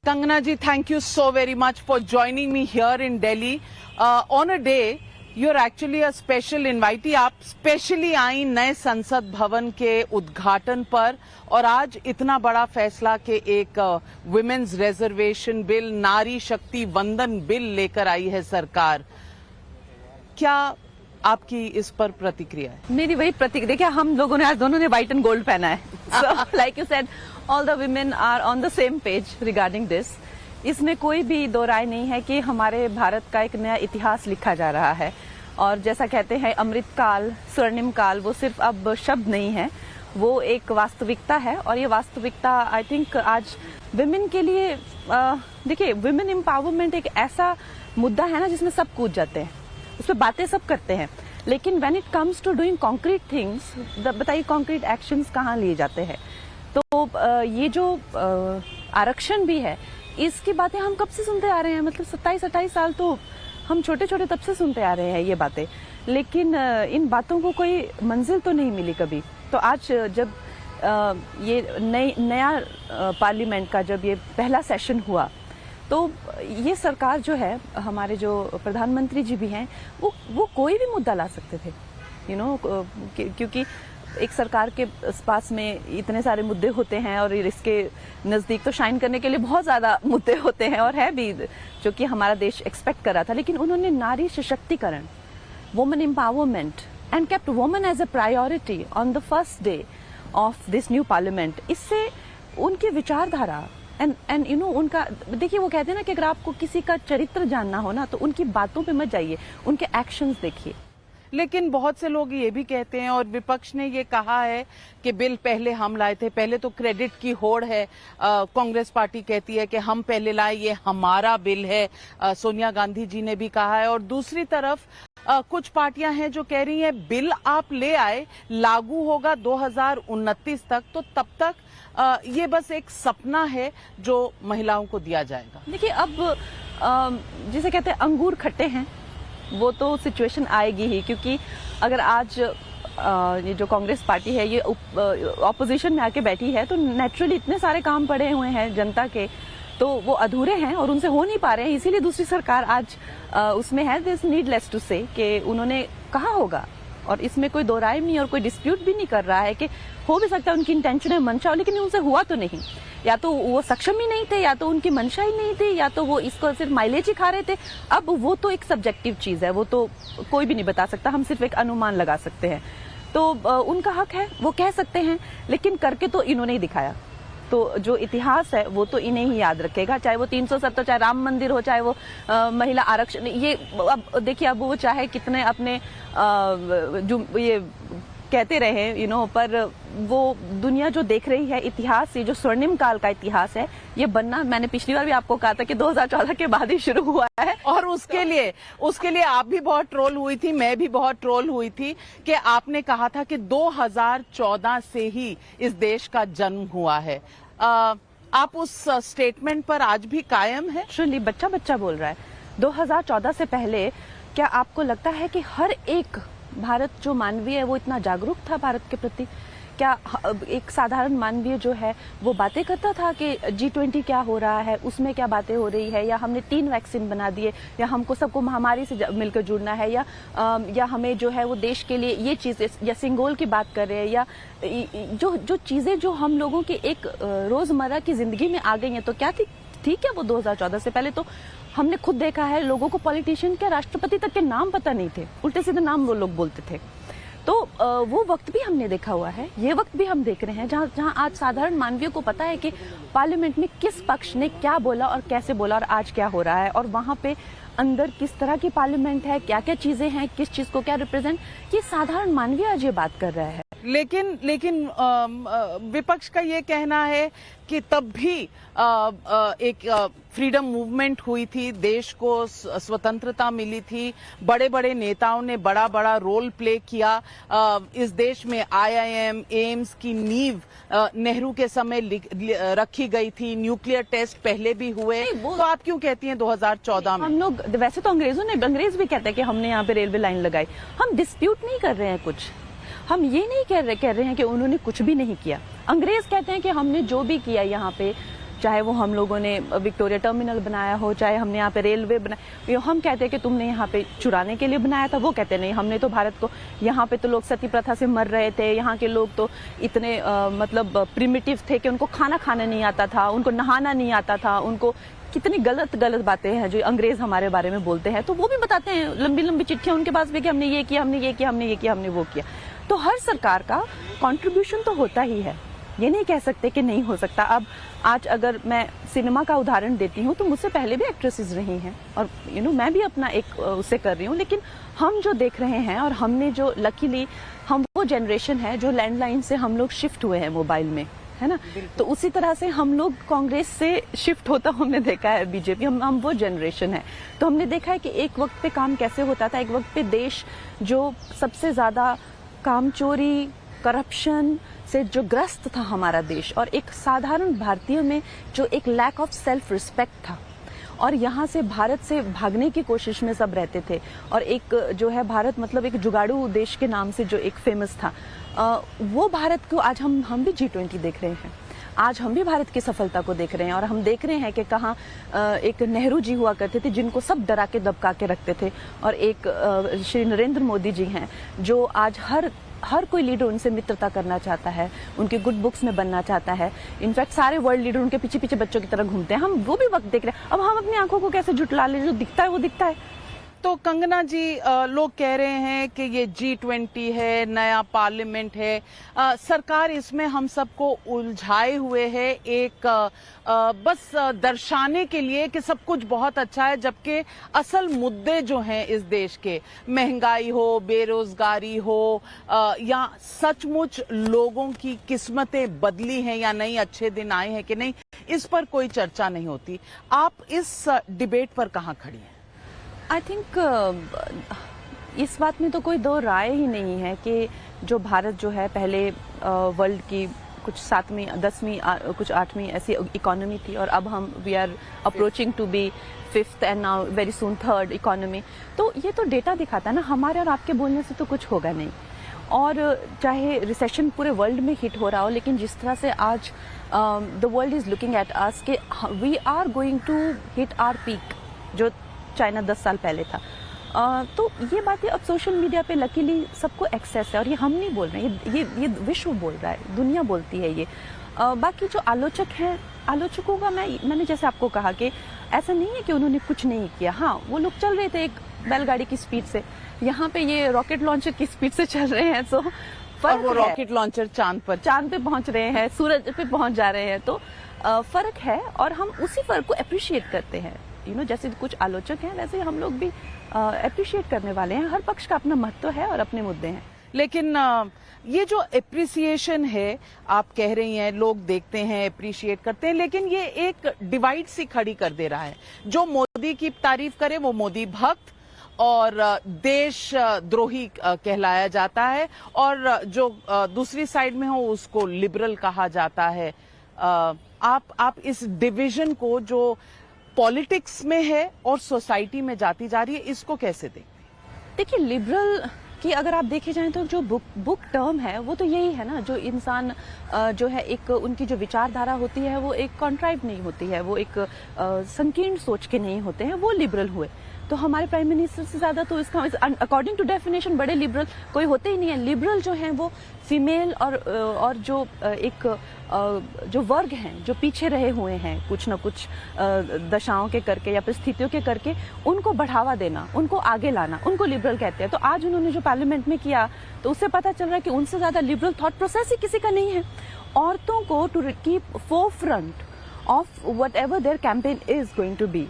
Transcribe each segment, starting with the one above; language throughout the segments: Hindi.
Kangana ji, thank you so very much for joining me here in Delhi. On a day, you're actually a special invitee. आप स्पेशली आई नए संसद भवन के उद्घाटन पर और आज इतना बड़ा फैसला के एक वुमेन्स रिजर्वेशन बिल, नारी शक्ति वंदन बिल लेकर आई है सरकार। क्या आपकी इस पर प्रतिक्रिया है? मेरी वही प्रतिक्रिया, देखिए हम लोगों ने आज दोनों ने व्हाइट एंड गोल्ड पहना है। So, like you said, all the women are on the same page regarding this. इसमें कोई भी दो राय नहीं है कि हमारे भारत का एक नया इतिहास लिखा जा रहा है। और जैसा कहते हैं अमृत काल, स्वर्णिम काल, वो सिर्फ अब शब्द नहीं है, वो एक वास्तविकता है। और ये वास्तविकता आई थिंक आज विमेन के लिए, देखिए विमेन एम्पावरमेंट एक ऐसा मुद्दा है ना जिसमें सब कूद जाते हैं, उस पर बातें सब करते हैं, लेकिन when it comes to doing concrete things, बताइए कॉन्क्रीट एक्शंस कहाँ लिए जाते हैं। तो ये जो आरक्षण भी है, इसकी बातें हम कब से सुनते आ रहे हैं, मतलब 27-28 साल तो हम छोटे छोटे तब से सुनते आ रहे हैं ये बातें, लेकिन इन बातों को कोई मंजिल तो नहीं मिली कभी। तो आज जब ये नया पार्लियामेंट का जब ये पहला सेशन हुआ, तो ये सरकार जो है, हमारे जो प्रधानमंत्री जी भी हैं, वो कोई भी मुद्दा ला सकते थे, क्योंकि एक सरकार के पास में इतने सारे मुद्दे होते हैं और इसके नज़दीक तो शाइन करने के लिए बहुत ज़्यादा मुद्दे होते हैं और है भी, जो कि हमारा देश एक्सपेक्ट कर रहा था। लेकिन उन्होंने नारी सशक्तिकरण, women empowerment and kept women as a priority on the first day of this new parliament. इससे उनकी विचारधारा एंड उनका, देखिए वो कहते हैं ना कि अगर आपको किसी का चरित्र जानना हो ना, तो उनकी बातों पे मत जाइए, उनके एक्शंस देखिए। लेकिन बहुत से लोग ये भी कहते हैं और विपक्ष ने ये कहा है कि बिल पहले हम लाए थे, पहले तो क्रेडिट की होड़ है। कांग्रेस पार्टी कहती है कि हम पहले लाए, ये हमारा बिल है। सोनिया गांधी जी ने भी कहा है। और दूसरी तरफ कुछ पार्टियां हैं जो कह रही हैं बिल आप ले आए, लागू होगा 2029 तक, तो तब तक ये बस एक सपना है जो महिलाओं को दिया जाएगा। देखिए अब जिसे कहते हैं अंगूर खट्टे हैं, वो तो सिचुएशन आएगी ही, क्योंकि अगर आज ये जो कांग्रेस पार्टी है ये ऑपोजिशन में आके बैठी है, तो नेचुरली इतने सारे काम पड़े हुए हैं जनता के, तो वो अधूरे हैं और उनसे हो नहीं पा रहे हैं। इसीलिए दूसरी सरकार आज उसमें है। दिस नीडलेस टू से कि उन्होंने कहा होगा, और इसमें कोई दो राय नहीं और कोई डिस्प्यूट भी नहीं कर रहा है कि हो भी सकता है उनकी इंटेंशन है, मंशा हो, लेकिन उनसे हुआ तो नहीं। या तो वो सक्षम ही नहीं थे, या तो उनकी मंशा ही नहीं थी, या तो वो इसको सिर्फ माइलेज ही खा रहे थे। अब वो तो एक सब्जेक्टिव चीज है, वो तो कोई भी नहीं बता सकता, हम सिर्फ एक अनुमान लगा सकते हैं। तो उनका हक है, वो कह सकते हैं, लेकिन करके तो इन्होंने ही दिखाया। तो जो इतिहास है वो तो इन्हें ही याद रखेगा, चाहे वो 370, चाहे राम मंदिर हो, चाहे वो महिला आरक्षण। ये अब देखिए, अब वो चाहे कितने अपने जो ये कहते रहे पर वो दुनिया जो देख रही है इतिहास, ये जो स्वर्णिम काल का इतिहास है, ये बनना, मैंने पिछली बार भी आपको कहा था कि 2014 के बाद ही शुरू हुआ है। और उसके लिए आप भी बहुत ट्रोल हुई थी, मैं भी बहुत ट्रोल हुई थी कि आपने कहा था कि 2014 से ही इस देश का जन्म हुआ है। आप उस स्टेटमेंट पर आज भी कायम है? एक्चुअली बच्चा बच्चा बोल रहा है। 2014 से पहले क्या आपको लगता है कि हर एक भारत जो मानवीय है वो इतना जागरूक था भारत के प्रति? क्या एक साधारण मानवीय जो है वो बातें करता था कि G20 क्या हो रहा है, उसमें क्या बातें हो रही है, या हमने 3 वैक्सीन बना दिए, या हमको सबको महामारी से मिलकर जुड़ना है, या हमें जो है वो देश के लिए ये चीजें, या सिंगोल की बात कर रहे हैं, या जो चीजें जो हम लोगों की एक रोजमर्रा की जिंदगी में आ गई हैं, तो क्या थी? ठीक है, वो 2014 से पहले तो हमने खुद देखा है, लोगों को पॉलिटिशियन के, राष्ट्रपति तक के नाम पता नहीं थे, उल्टे सीधे नाम वो लोग बोलते थे। तो वो वक्त भी हमने देखा हुआ है, ये वक्त भी हम देख रहे हैं, जहां आज साधारण मानवीय को पता है कि पार्लियामेंट में किस पक्ष ने क्या बोला और कैसे बोला और आज क्या हो रहा है, और वहां पे अंदर किस तरह की पार्लियामेंट है, क्या क्या चीजें हैं, किस चीज को क्या रिप्रेजेंट, ये साधारण मानवीय आज ये बात कर रहा है। लेकिन विपक्ष का ये कहना है कि तब भी एक फ्रीडम मूवमेंट हुई थी, देश को स्वतंत्रता मिली थी, बड़े बड़े नेताओं ने बड़ा बड़ा रोल प्ले किया। इस देश में IIM, एम्स की नींव नेहरू के समय रखी गई थी, न्यूक्लियर टेस्ट पहले भी हुए। तो आप क्यों कहती हैं 2014 में? हम लोग, वैसे तो अंग्रेज भी कहते हैं कि हमने यहाँ पे रेलवे लाइन लगाई, हम डिस्प्यूट नहीं कर रहे हैं कुछ, हम ये नहीं कह रहे हैं कि उन्होंने कुछ भी नहीं किया। अंग्रेज कहते हैं कि हमने जो भी किया यहाँ पे चाहे वो हम लोगों ने विक्टोरिया टर्मिनल बनाया हो, चाहे हमने यहाँ पे रेलवे बनाया, हम कहते हैं कि तुमने यहाँ पे चुराने के लिए बनाया था, वो कहते नहीं हमने तो भारत को, यहाँ पे तो लोग सती प्रथा से मर रहे थे, यहाँ के लोग तो इतने मतलब प्रिमिटिव थे कि उनको खाना खाना नहीं आता था, उनको नहाना नहीं आता था, उनको कितनी गलत गलत बातें हैं जो अंग्रेज हमारे बारे में बोलते हैं, तो वो भी बताते हैं, लंबी लंबी चिट्ठियां उनके पास भी कि हमने ये किया, हमने ये किया, हमने ये किया, हमने वो किया। तो हर सरकार का कंट्रीब्यूशन तो होता ही है, ये नहीं कह सकते कि नहीं हो सकता। अब आज अगर मैं सिनेमा का उदाहरण देती हूँ तो मुझसे पहले भी एक्ट्रेसेस रही हैं और मैं भी अपना एक उससे कर रही हूँ, लेकिन हम जो देख रहे हैं और हमने जो लकीली हम वो जनरेशन है जो लैंडलाइन से हम लोग शिफ्ट हुए हैं मोबाइल में, है ना, तो उसी तरह से हम लोग कांग्रेस से शिफ्ट होता हमने देखा है बीजेपी, हम वो जनरेशन है। तो हमने देखा है कि एक वक्त पे काम कैसे होता था, एक वक्त पे देश जो सबसे ज्यादा कामचोरी करप्शन से जो ग्रस्त था हमारा देश, और एक साधारण भारतीय में जो एक लैक ऑफ सेल्फ रिस्पेक्ट था, और यहाँ से भारत से भागने की कोशिश में सब रहते थे, और एक जो है भारत मतलब एक जुगाड़ू देश के नाम से जो एक फेमस था, वो भारत को आज हम भी G20 देख रहे हैं, आज हम भी भारत की सफलता को देख रहे हैं, और हम देख रहे हैं कि कहाँ एक नेहरू जी हुआ करते थे जिनको सब डरा के दबका के रखते थे, और एक श्री नरेंद्र मोदी जी हैं जो आज हर कोई लीडर उनसे मित्रता करना चाहता है, उनके गुड बुक्स में बनना चाहता है। इनफैक्ट सारे वर्ल्ड लीडर उनके पीछे पीछे बच्चों की तरह घूमते हैं, हम वो भी वक्त देख रहे हैं। अब हम अपनी आंखों को कैसे झुटला ले, जो दिखता है वो दिखता है। तो कंगना जी, लोग कह रहे हैं कि ये G20 है, नया पार्लियामेंट है, सरकार इसमें हम सबको उलझाए हुए है, एक बस दर्शाने के लिए कि सब कुछ बहुत अच्छा है, जबकि असल मुद्दे जो हैं इस देश के, महंगाई हो, बेरोजगारी हो, या सचमुच लोगों की किस्मतें बदली हैं या नहीं, अच्छे दिन आए हैं कि नहीं, इस पर कोई चर्चा नहीं होती। आप इस डिबेट पर कहाँ खड़ी हैं? आई थिंक इस बात में तो कोई दो राय ही नहीं है कि जो भारत जो है पहले वर्ल्ड की कुछ 7वीं 10वीं कुछ 8वीं ऐसी इकोनॉमी थी, और अब हम we are approaching to be 5th and now very soon 3rd economy. तो ये तो डेटा दिखाता है ना, हमारे और आपके बोलने से तो कुछ होगा नहीं। और चाहे रिसेशन पूरे वर्ल्ड में हिट हो रहा हो, लेकिन जिस तरह से आज the world is looking at us कि we are going to hit our peak, जो चाइना 10 साल पहले था। तो ये बातें अब सोशल मीडिया पे लकीली सबको एक्सेस है, और ये हम नहीं बोल रहे हैं, ये विश्व बोल रहा है, दुनिया बोलती है ये। बाकी जो आलोचक हैं, आलोचकों का मैंने जैसे आपको कहा कि ऐसा नहीं है कि उन्होंने कुछ नहीं किया। हाँ, वो लोग चल रहे थे एक बैलगाड़ी की स्पीड से, यहाँ पे ये रॉकेट लॉन्चर की स्पीड से चल रहे हैं। तो और वो रॉकेट लॉन्चर चांद पे पहुंच रहे हैं, सूरज पे पहुंच जा रहे हैं। तो फर्क है, और हम उसी फर्क को अप्रिशिएट करते हैं। जैसे कुछ आलोचक हैं वैसे हम लोग भी अप्रिशिएट करने वाले हैं। हर पक्ष का अपना महत्व है और अपने मुद्दे हैं। लेकिन ये जो एप्रिसिएशन है, आप कह रही हैं, लोग देखते हैं, अप्रिशिएट करते हैं, लेकिन ये एक डिवाइड सी खड़ी कर दे रहा है। जो मोदी की तारीफ करे वो मोदी भक्त और देशद्रोही कहलाया जाता है, और जो दूसरी साइड में हो उसको लिबरल कहा जाता है। आप इस डिवीजन को जो पॉलिटिक्स में है और सोसाइटी में जाती जा रही है, इसको कैसे देखते हैं? देखिए, लिबरल की अगर आप देखे जाएं तो जो बुक टर्म है वो तो यही है ना, जो इंसान जो है एक उनकी जो विचारधारा होती है वो एक कॉन्ट्राइव नहीं होती है, वो एक संकीर्ण सोच के नहीं होते हैं, वो लिबरल हुए। तो हमारे प्राइम मिनिस्टर से ज्यादा तो इसका अकॉर्डिंग टू डेफिनेशन बड़े लिबरल कोई होते ही नहीं है। लिबरल जो हैं वो फीमेल और जो एक जो वर्ग हैं जो पीछे रहे हुए हैं कुछ न कुछ दशाओं के करके या परिस्थितियों के करके, उनको बढ़ावा देना, उनको आगे लाना, उनको लिबरल कहते हैं। तो आज उन्होंने जो पार्लियामेंट में किया तो उससे पता चल रहा है कि उनसे ज्यादा लिबरल थॉट प्रोसेस ही किसी का नहीं है। औरतों को to keep forefront of whatever their campaign is going to be,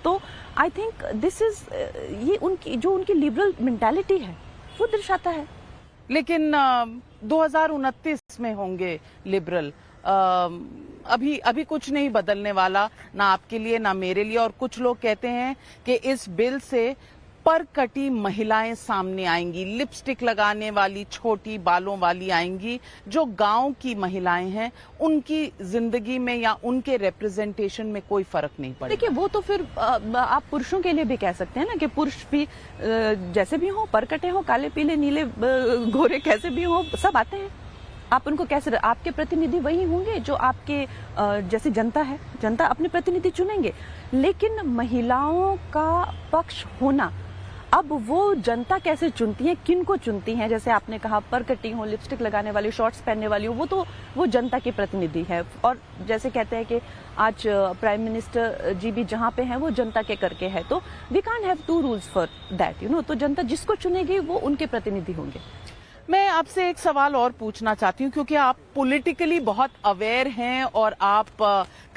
तो आई थिंक दिस इज ये उनकी लिबरल मेंटालिटी है वो दर्शाता है। लेकिन 2029 में होंगे लिबरल, अभी कुछ नहीं बदलने वाला, ना आपके लिए ना मेरे लिए। और कुछ लोग कहते हैं कि इस बिल से परकटी महिलाएं सामने आएंगी, लिपस्टिक लगाने वाली छोटी बालों वाली आएंगी। जो गांव की महिलाएं हैं उनकी जिंदगी में या उनके रिप्रेजेंटेशन में कोई फर्क नहीं पड़ेगा। देखिए, वो तो फिर आप पुरुषों के लिए भी कह सकते हैं ना कि पुरुष भी जैसे भी हो, परकटे हो, काले पीले नीले गोरे कैसे भी हो, सब आते हैं। आप उनको कैसे, आपके प्रतिनिधि वही होंगे जो आपके जैसे जनता है, जनता अपने प्रतिनिधि चुनेंगे। लेकिन महिलाओं का पक्ष होना, अब वो जनता कैसे चुनती है, किन को चुनती हैं, जैसे आपने कहा परकटी हो, लिपस्टिक लगाने वाली, शॉर्ट्स पहनने वाली हो, वो तो वो जनता के प्रतिनिधि है। और जैसे कहते हैं कि आज प्राइम मिनिस्टर जी भी जहाँ पे हैं वो जनता के करके है, तो we can't have two rules for that, you know. तो जनता जिसको चुनेगी वो उनके प्रतिनिधि होंगे। मैं आपसे एक सवाल और पूछना चाहती हूँ, क्योंकि आप पॉलिटिकली बहुत अवेयर हैं और आप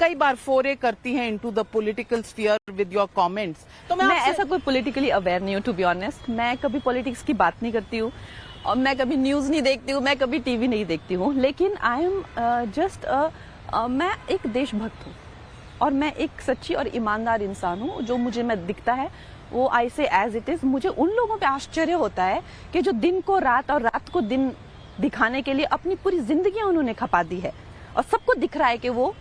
कई बार फोरे करती हैं into the political sphere with your comments. तो मैं ऐसा कोई पॉलिटिकली अवेयर नहीं हूँ, टू बी ऑनेस्ट। मैं कभी पॉलिटिक्स की बात नहीं करती हूँ, और मैं कभी न्यूज नहीं देखती हूँ, मैं कभी टीवी नहीं देखती हूँ। लेकिन आई एम जस्ट मैं एक देशभक्त हूँ, और मैं एक सच्ची और ईमानदार इंसान हूँ। जो मुझे में दिखता है वो आई से एज इट इज। मुझे उन लोगों पे आश्चर्य होता है कि जो दिन को रात और रात को दिन दिखाने के लिए अपनी पूरी जिंदगी उन्होंने खपा दी है, और सबको दिख रहा है कि वो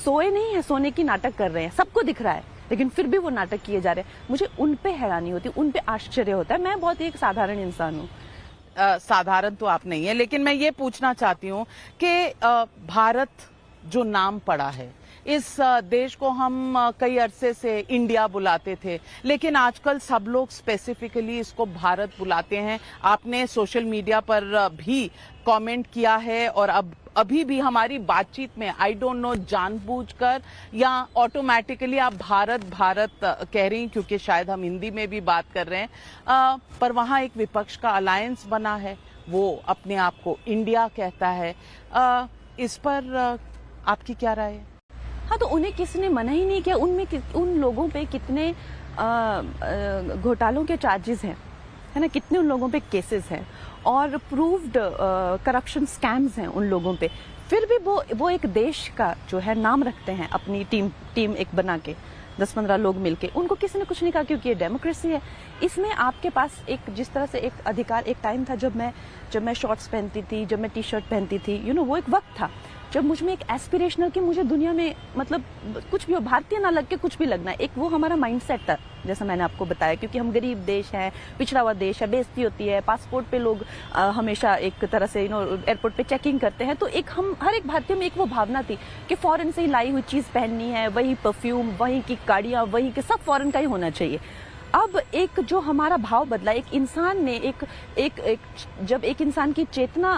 सोए नहीं है, सोने की नाटक कर रहे हैं, सबको दिख रहा है, लेकिन फिर भी वो नाटक किए जा रहे हैं। मुझे उन पे हैरानी होती है, उन पे आश्चर्य होता है। मैं बहुत ही एक साधारण इंसान हूँ। साधारण तो आप नहीं है, लेकिन मैं ये पूछना चाहती हूँ कि भारत जो नाम पड़ा है, इस देश को हम कई अरसे से इंडिया बुलाते थे, लेकिन आजकल सब लोग स्पेसिफिकली इसको भारत बुलाते हैं। आपने सोशल मीडिया पर भी कमेंट किया है, और अब अभी भी हमारी बातचीत में आई डोंट नो जानबूझकर या ऑटोमेटिकली आप भारत भारत कह रही, क्योंकि शायद हम हिंदी में भी बात कर रहे हैं, पर वहां एक विपक्ष का अलायंस बना है, वो अपने आप को इंडिया कहता है। इस पर आपकी क्या राय है? हाँ, तो उन्हें किसी ने मना ही नहीं किया। उन लोगों पे कितने घोटालों के चार्जेस हैं, है ना, कितने उन लोगों पे केसेस हैं, और प्रूव्ड करप्शन स्कैम्स हैं उन लोगों पे। फिर भी वो एक देश का जो है नाम रखते हैं, अपनी टीम एक बना के 10-15 लोग मिलके। उनको किसी ने कुछ नहीं कहा, क्योंकि ये डेमोक्रेसी है। इसमें आपके पास एक जिस तरह से एक अधिकार, एक टाइम था जब मैं शॉर्ट्स पहनती थी, जब मैं टी शर्ट पहनती थी, यू नो, वो एक वक्त था जब मुझ में एक एस्पिरेशनल कि मुझे दुनिया में मतलब कुछ भी हो, भारतीय ना लग के कुछ भी लगना है, एक वो हमारा माइंडसेट था, जैसा मैंने आपको बताया। क्योंकि हम गरीब देश है, पिछड़ा हुआ देश है, बेइज्जती होती है, पासपोर्ट पे लोग हमेशा एक तरह से यू नो एयरपोर्ट पे चेकिंग करते हैं। तो एक हम हर एक भारतीय में एक वो भावना थी कि फॉरेन से ही लाई हुई चीज पहननी है, वही परफ्यूम, वही की गाड़ियां, वही के सब फॉरेन का ही होना चाहिए। अब एक जो हमारा भाव बदला, एक इंसान ने जब एक इंसान की चेतना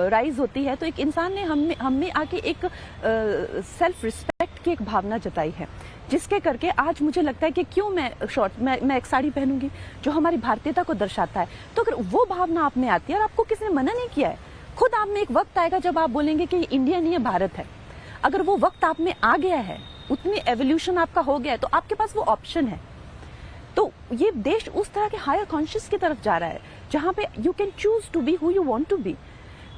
राइज होती है, तो एक इंसान ने हम में आके एक सेल्फ रिस्पेक्ट की एक भावना जताई है, जिसके करके आज मुझे लगता है कि क्यों मैं एक साड़ी पहनूंगी जो हमारी भारतीयता को दर्शाता है। तो अगर वो भावना आप में आती है और आपको किसी ने मना नहीं किया है, खुद आप में एक वक्त आएगा जब आप बोलेंगे कि इंडिया नहीं है, भारत है। अगर वो वक्त आप में आ गया है, उतनी एवोल्यूशन आपका हो गया है, तो आपके पास वो ऑप्शन है। तो ये देश उस तरह के हायर कॉन्शियस की तरफ जा रहा है, जहां पे you can choose to be who you want to be.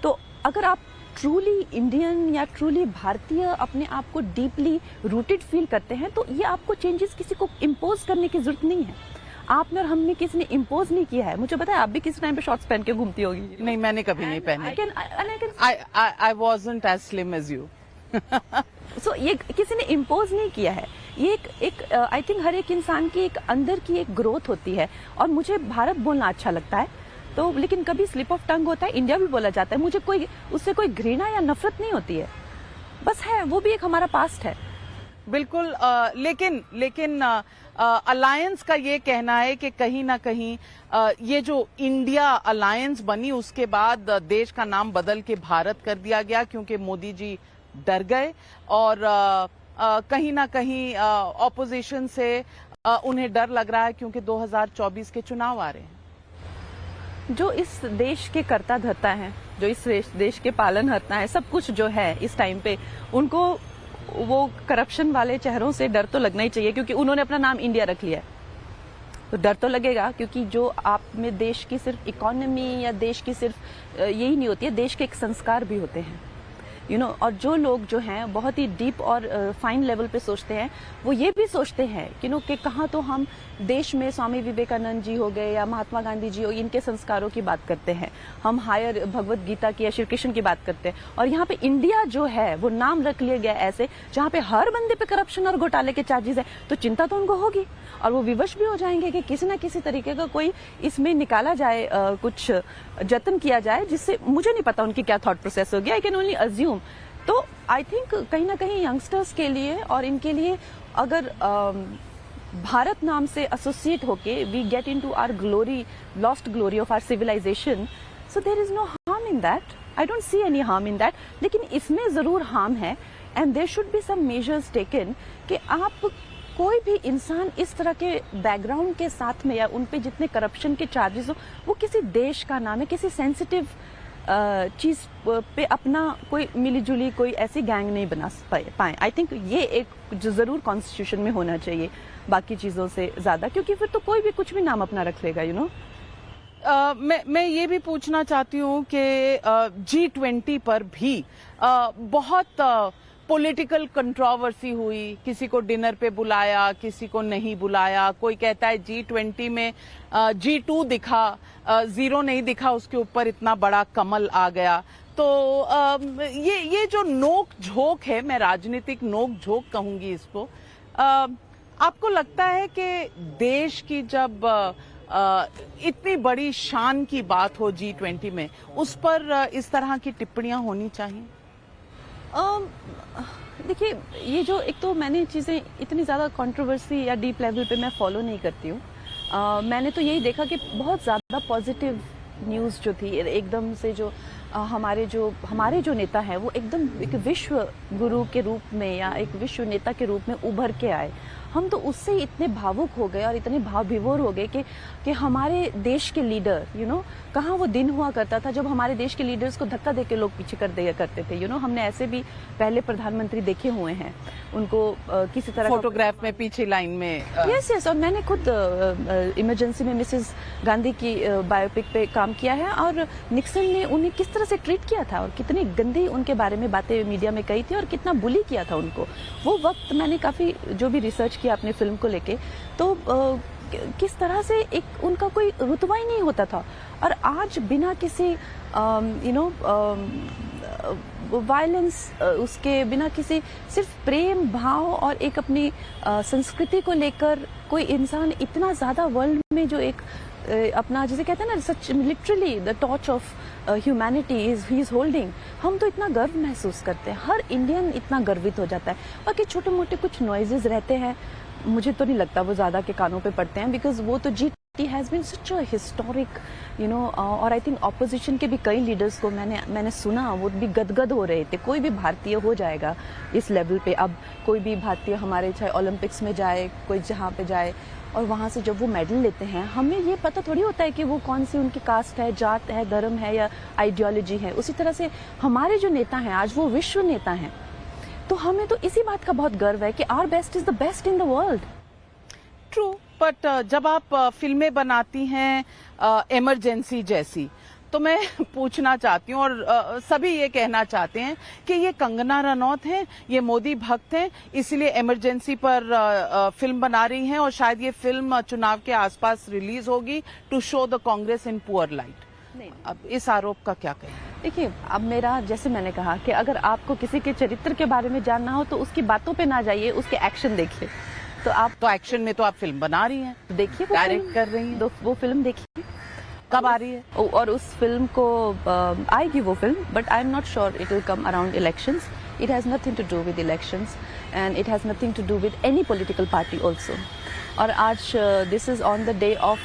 तो अगर आप ट्रूली इंडियन या ट्रूली भारतीय अपने आप को डीपली रूटेड फील करते हैं, तो ये आपको चेंजेस किसी को इम्पोज करने की जरूरत नहीं है। आपने और हमने किसी ने इम्पोज नहीं किया है। मुझे पता है आप भी किसी टाइम पे शॉर्ट्स पहन के घूमती होगी। नहीं, मैंने कभी नहीं पहने। I wasn't as slim as you. So ये किसी ने इम्पोज नहीं किया है। ये एक आई थिंक हर एक इंसान की एक अंदर की एक ग्रोथ होती है, और मुझे भारत बोलना अच्छा लगता है, तो लेकिन कभी स्लिप ऑफ टंग होता है, इंडिया भी बोला जाता है। मुझे उससे कोई घृणा या नफरत नहीं होती है, बस है वो भी एक हमारा पास्ट है। बिल्कुल, लेकिन अलायंस का ये कहना है कि कहीं ना कहीं ये जो इंडिया अलायंस बनी, उसके बाद देश का नाम बदल के भारत कर दिया गया, क्योंकि मोदी जी डर गए, और कहीं ना कहीं ऑपोजिशन से उन्हें डर लग रहा है, क्योंकि 2024 के चुनाव आ रहे हैं। जो इस देश के कर्ता धर्ता हैं, जो इस देश के पालनहर्ता हैं, सब कुछ जो है इस टाइम पे, उनको वो करप्शन वाले चेहरों से डर तो लगना ही चाहिए, क्योंकि उन्होंने अपना नाम इंडिया रख लिया है। तो डर तो लगेगा, क्योंकि जो आप में देश की सिर्फ इकोनॉमी या देश की सिर्फ यही नहीं होती है, देश के एक संस्कार भी होते हैं। और जो लोग जो हैं बहुत ही डीप और फाइन लेवल पे सोचते हैं, वो ये भी सोचते हैं कि कहाँ तो हम देश में स्वामी विवेकानंद जी हो गए या महात्मा गांधी जी हो, इनके संस्कारों की बात करते हैं, हम हायर भगवत गीता की या श्री कृष्ण की बात करते हैं, और यहाँ पे इंडिया जो है वो नाम रख लिया गया ऐसे जहाँ पे हर बंदे पे करप्शन और घोटाले के चार्जेस है, तो चिंता तो उनको होगी और वो विवश भी हो जाएंगे कि किसी ना किसी तरीके का कोई इसमें निकाला जाए, कुछ जतन किया जाए, जिससे मुझे नहीं पता उनकी क्या थॉट प्रोसेस होगी, आई कैन ओनली अज्यूम। तो आई थिंक कहीं ना कहीं यंगस्टर्स के लिए और इनके लिए अगर भारत नाम से एसोसिएट होके we get into our glory, lost glory of our civilisation, so there is no harm in that, I don't see any harm in that. लेकिन इसमें जरूर हार्म है and there should be some measures taken कि आप कोई भी इंसान इस तरह के बैकग्राउंड के साथ में या उन पे जितने करप्शन के चार्जेस हो, वो किसी देश का नाम है, किसी सेंसिटिव चीज पे अपना कोई मिलीजुली कोई ऐसी गैंग नहीं बना पाए। आई थिंक ये एक जो जरूर कॉन्स्टिट्यूशन में होना चाहिए बाकी चीजों से ज्यादा, क्योंकि फिर तो कोई भी कुछ भी नाम अपना रख लेगा, मैं ये भी पूछना चाहती हूँ कि G20 पर भी बहुत पॉलिटिकल कंट्रोवर्सी हुई, किसी को डिनर पे बुलाया, किसी को नहीं बुलाया, कोई कहता है G20 में G2 दिखा, 0 नहीं दिखा, उसके ऊपर इतना बड़ा कमल आ गया। तो ये जो नोक झोंक है, मैं राजनीतिक नोक झोंक कहूंगी इसको, आपको लगता है कि देश की जब इतनी बड़ी शान की बात हो G20 में, उस पर इस तरह की टिप्पणियां होनी चाहिए? देखिए, ये जो एक तो मैंने चीज़ें इतनी ज़्यादा कंट्रोवर्सी या डीप लेवल पे मैं फॉलो नहीं करती हूँ। मैंने तो यही देखा कि बहुत ज़्यादा पॉजिटिव न्यूज़ जो थी एकदम से, जो हमारे जो नेता हैं वो एकदम एक विश्व गुरु के रूप में या एक विश्व नेता के रूप में उभर के आए। हम तो उससे ही इतने भावुक हो गए और इतने भाव विभोर हो गए कि हमारे देश के लीडर, कहाँ वो दिन हुआ करता था जब हमारे देश के लीडर्स को धक्का देके लोग पीछे कर दिया करते थे। हमने ऐसे भी पहले प्रधानमंत्री देखे हुए हैं, उनको किसी तरह फोटोग्राफ में पीछे लाइन में। यस, और मैंने खुद इमरजेंसी में मिसेस गांधी की बायोपिक पे काम किया है, और निक्सन ने उन्हें किस तरह से ट्रीट किया था और कितनी गंदी उनके बारे में बातें मीडिया में कही थी और कितना बुली किया था उनको। वो वक्त मैंने काफी जो भी रिसर्च किया अपने फिल्म को लेके, तो किस तरह से एक उनका कोई रुतबा ही नहीं होता था, और आज बिना किसी वायलेंस, उसके बिना किसी सिर्फ प्रेम भाव और एक अपनी संस्कृति को लेकर कोई इंसान इतना ज्यादा वर्ल्ड में जो एक अपना, जिसे कहते हैं ना, such literally the torch of humanity he is holding, हम तो इतना गर्व महसूस करते हैं, हर इंडियन इतना गर्वित हो जाता है। बाकी छोटे मोटे कुछ नॉइजेस रहते हैं, मुझे तो नहीं लगता वो ज्यादा के कानों पे पड़ते हैं, बिकॉज वो तो G20 has been such a historic, और आई थिंक ऑपोजिशन के भी कई लीडर्स को मैंने सुना, वो भी गदगद हो रहे थे, कोई भी भारतीय हो जाएगा इस लेवल पे। अब कोई भी भारतीय हमारे चाहे ओलंपिक्स में जाए, कोई जहाँ पे जाए, और वहाँ से जब वो मेडल लेते हैं, हमें ये पता थोड़ी होता है कि वो कौन सी उनकी कास्ट है, जात है, धर्म है या आइडियोलॉजी है। उसी तरह से हमारे जो नेता हैं आज वो विश्व नेता हैं, तो हमें तो इसी बात का बहुत गर्व है कि our best is the best in the world. True, but जब आप फिल्में बनाती हैं इमरजेंसी जैसी, तो मैं पूछना चाहती हूँ, और सभी ये कहना चाहते हैं कि ये कंगना रनौत हैं, ये मोदी भक्त हैं, इसलिए इमरजेंसी पर फिल्म बना रही हैं, और शायद ये फिल्म चुनाव के आसपास रिलीज होगी to show the Congress in poor light. अब इस आरोप का क्या कहें? देखिए, अब मेरा, जैसे मैंने कहा कि अगर आपको किसी के चरित्र के बारे में जानना हो तो उसकी बातों पे ना जाइए, उसके एक्शन देखिए। तो आप तो एक्शन में तो आप फिल्म बना रही हैं, देखिए, डायरेक्ट कर रही हैं, वो फिल्म देखिए। कब आ रही है? और उस फिल्म को आएगी वो film, but I am not sure it will come around elections. It has nothing to do with elections, and it has nothing to do with any political party also. और आज this is on the day of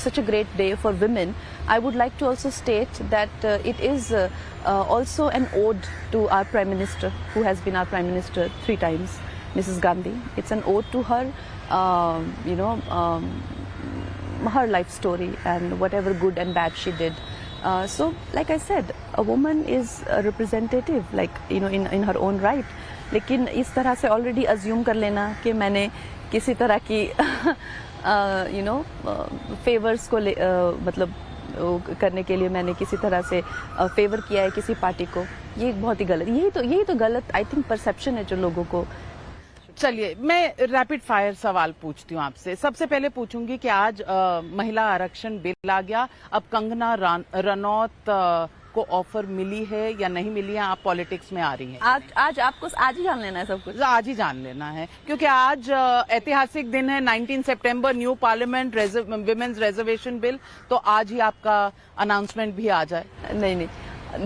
such a great day for women. I would like to also state that it is also an ode to our Prime Minister, who has been our Prime Minister 3 times, Mrs. Gandhi. It's an ode to her, her life story and whatever good and bad she did. So, like I said, a woman is a representative, like in her own right. लेकिन इस तरह से already assume कर लेना कि मैंने किसी तरह की favors को मतलब करने के लिए मैंने किसी तरह से फेवर किया है किसी पार्टी को, ये बहुत ही गलत, यही तो गलत आई थिंक परसेप्शन है जो लोगों को। चलिए मैं रैपिड फायर सवाल पूछती हूँ आपसे। सबसे पहले पूछूंगी कि आज महिला आरक्षण बिल आ गया, अब कंगना रनौत को ऑफर मिली है या नहीं मिली है? आप पॉलिटिक्स में आ रही हैं। आज आपको आज ही जान लेना है सब कुछ, आज ही जान लेना है, क्योंकि आज ऐतिहासिक दिन है, 19 सितंबर, new parliament, women's reservation bill, तो आज ही आपका अनाउंसमेंट भी आ जाए। नहीं,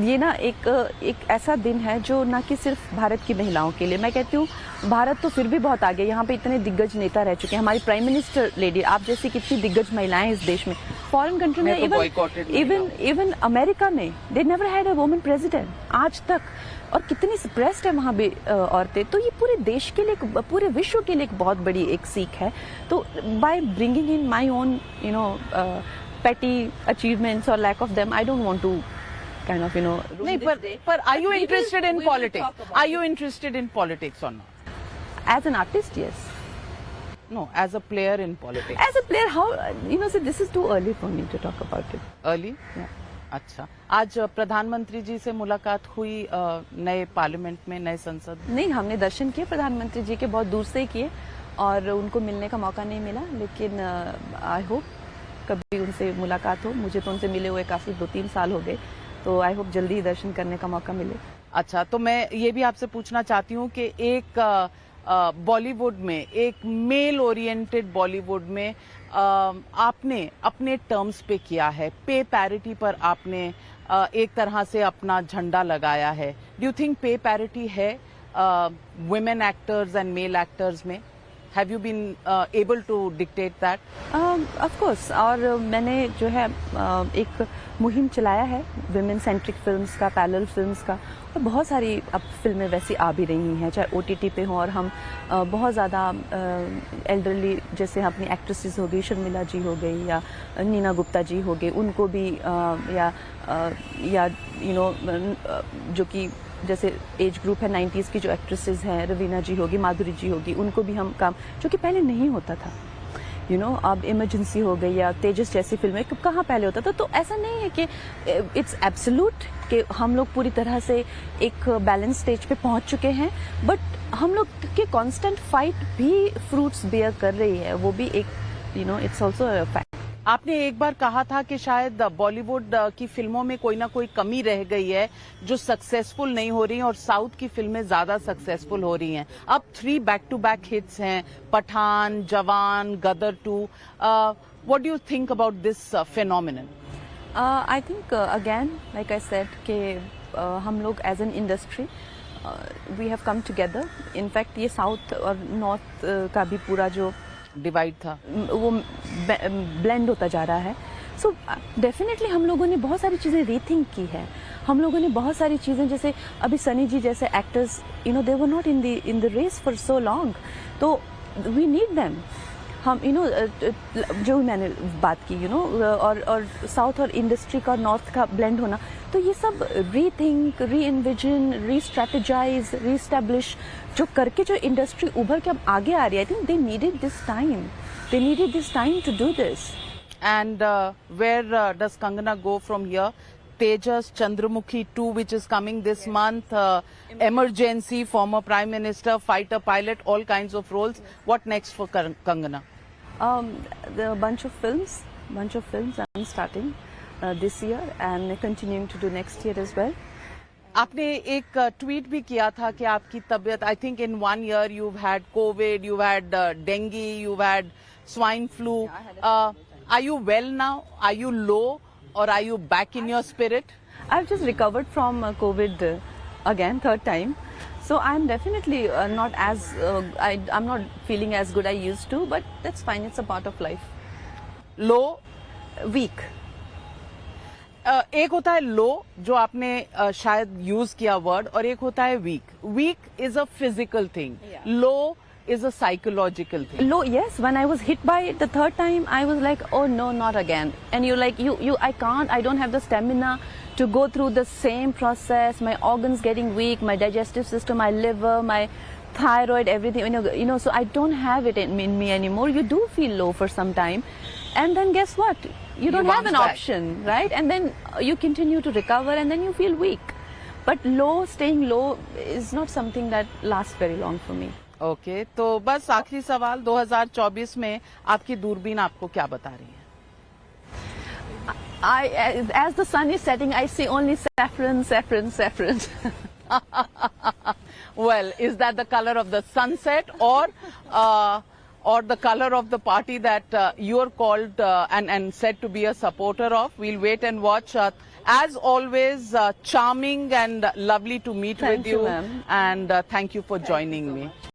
ये ना एक ऐसा दिन है जो ना कि सिर्फ भारत की महिलाओं के लिए, मैं कहती हूँ भारत तो फिर भी बहुत आगे, यहाँ पे इतने दिग्गज नेता रह चुके हैं, हमारी प्राइम मिनिस्टर लेडी, आप जैसी कितनी दिग्गज महिलाएं इस देश में, फॉरेन कंट्री में, इवन अमेरिका में they never had a woman president आज तक, और कितनी सप्रेस्ड है वहाँ भी औरतें। तो ये पूरे देश के लिए, पूरे विश्व के लिए एक बहुत बड़ी एक सीख है। तो by bringing in my own petty achievements or lack of them, I don't want to kind of नहीं, पर are you interested in politics? Are you interested in politics or not? As an artist, yes. No, as a player in politics. As a player, how so this is too early for me to talk about it. Early? Yeah. अच्छा, आज प्रधानमंत्री जी से मुलाकात हुई नए पार्लियामेंट में, नए संसद? नहीं, हमने दर्शन किए प्रधानमंत्री जी के, बहुत दूर से ही किए, और उनको मिलने का मौका नहीं मिला, लेकिन आई होप कभी उनसे मुलाकात हो। मुझे तो उनसे मिले हुए काफी 2-3 साल हो गए, तो आई होप जल्दी दर्शन करने का मौका मिले। अच्छा, तो मैं ये भी आपसे पूछना चाहती हूँ कि एक बॉलीवुड में, एक मेल ओरिएंटेड बॉलीवुड में आपने अपने टर्म्स पे किया है, पे पैरिटी पर आपने एक तरह से अपना झंडा लगाया है। डू यू थिंक पे पैरिटी है women actors and male actors में? Have you been able to dictate that? Of course, और मैंने जो है एक मुहिम चलाया है विमेन सेंट्रिक फिल्म्स का, पैरेलल फिल्म्स का, और बहुत सारी अब फिल्में वैसी आ भी रही हैं, चाहे OTT पे हों, और हम बहुत ज़्यादा एल्डरली, जैसे अपनी एक्ट्रेसेस हो गई, शर्मिला जी हो गई या नीना गुप्ता जी हो गई, उनको भी या जो कि जैसे एज ग्रुप है 90s की जो एक्ट्रेसेस हैं, रवीना जी होगी, माधुरी जी होगी, उनको भी हम काम, जो कि पहले नहीं होता था, अब इमरजेंसी हो गई या तेजस जैसी फिल्में कहाँ पहले होता था। तो ऐसा नहीं है कि इट्स एब्सोल्यूट कि हम लोग पूरी तरह से एक बैलेंस स्टेज पे पहुंच चुके हैं, बट हम लोग के कांस्टेंट फाइट भी फ्रूट्स बेयर कर रही है, वो भी एक इट्स ऑल्सो अ फैक्ट। आपने एक बार कहा था कि शायद बॉलीवुड की फिल्मों में कोई ना कोई कमी रह गई है जो सक्सेसफुल नहीं हो रही हैं, और साउथ की फिल्में ज्यादा सक्सेसफुल हो रही हैं। अब 3 बैक टू बैक हिट्स हैं, Pathaan, Jawan, Gadar 2। What do you think about this phenomenon? I think again like I said कि हम लोग as an industry we have come together. In fact ये साउथ और नॉर्थ का भी पूरा जो डिवाइड था वो ब्लेंड होता जा रहा है। सो डेफिनेटली हम लोगों ने बहुत सारी चीज़ें रीथिंक की है, हम लोगों ने बहुत सारी चीज़ें, जैसे अभी सनी जी जैसे actors they were not in the race for so long, तो वी नीड देम। हम जो मैंने बात की और साउथ और इंडस्ट्री का नॉर्थ का ब्लेंड होना, तो ये सब रीथिंक, री इन्विजन, री स्ट्रेटेजाइज, री एस्टैब्लिश जो करके जो इंडस्ट्री उभर के अब आगे आ रही है, I think they needed this time to do this. And where does Kangana go from here? Tejas, Chandramukhi 2, which is coming this month, Emergency, former Prime Minister, fighter pilot, all kinds of roles. What next for Kangana? There are a bunch of films I'm starting this year and continuing to do next year as well. आपने एक ट्वीट भी किया था कि आपकी तबीयत, I think in 1 year you've had COVID, you've had dengue, you've had swine flu. Are you well now? Are you low? Or are you back in your spirit? I've just recovered from COVID again, 3rd time. So I'm definitely not as, I'm not feeling as good I used to, but that's fine, it's a part of life. Low? Weak. एक होता है लो, जो आपने शायद यूज किया वर्ड, और एक होता है week. Week is a physical thing, low is a psychological thing. Low, yes. When I was hit by it the 3rd time, I was like, oh no, not again. And you're like, I don't have the stamina to go through the same process. My organs getting weak, my digestive system, my liver, my thyroid, everything, so I don't have it in me anymore. You do feel low for some time. And then guess what? you don't have bounce an back. option, right? And then you continue to recover and then you feel weak. But staying low is not something that lasts very long for me. Okay तो बस आखिरी सवाल 2024 में आपकी दूरबीन आपको क्या बता रही है? As the sun is setting, I see only saffron, saffron, saffron. Well, is that the color of the sunset or the color of the party that you're called and said to be a supporter of? We'll wait and watch. As always, charming and lovely to meet Thank with you, you. ma'am. And thank you for joining me.